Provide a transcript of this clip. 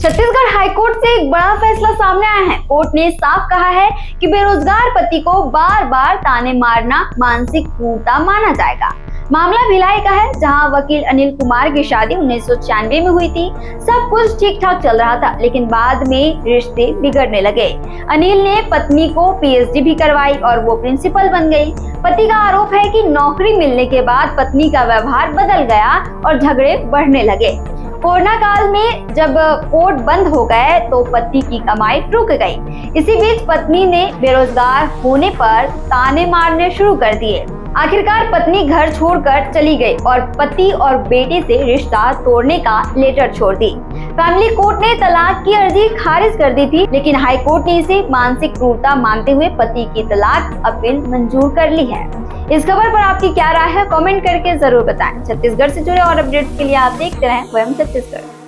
Chhattisgarh high court से एक बड़ा फैसला सामने आया है। कोर्ट ने साफ कहा है कि बेरोजगार पति को बार बार ताने मारना मानसिक क्रूरता माना जाएगा। मामला भिलाई का है, जहां वकील अनिल कुमार की शादी 1996 में हुई थी। सब कुछ ठीक ठाक चल रहा था, लेकिन बाद में रिश्ते बिगड़ने लगे। अनिल ने पत्नी को पीएचडी भी करवाई और वो प्रिंसिपल बन गई। पति का आरोप है कि नौकरी मिलने के बाद पत्नी का व्यवहार बदल गया और झगड़े बढ़ने लगे। कोरोना काल में जब कोर्ट बंद हो गए तो पति की कमाई रुक गई। इसी बीच पत्नी ने बेरोजगार होने पर ताने मारने शुरू कर दिए। आखिरकार पत्नी घर छोड़कर चली गई और पति और बेटे से रिश्ता तोड़ने का लेटर छोड़ दी। फैमिली कोर्ट ने तलाक की अर्जी खारिज कर दी थी, लेकिन हाई कोर्ट ने इसे मानसिक क्रूरता मानते हुए पति की तलाक अपील मंजूर कर ली है। इस खबर पर आपकी क्या राय है, कमेंट करके जरूर बताएं। छत्तीसगढ़ से जुड़े और अपडेट्स के लिए आप देखते रहें वयम छत्तीसगढ़।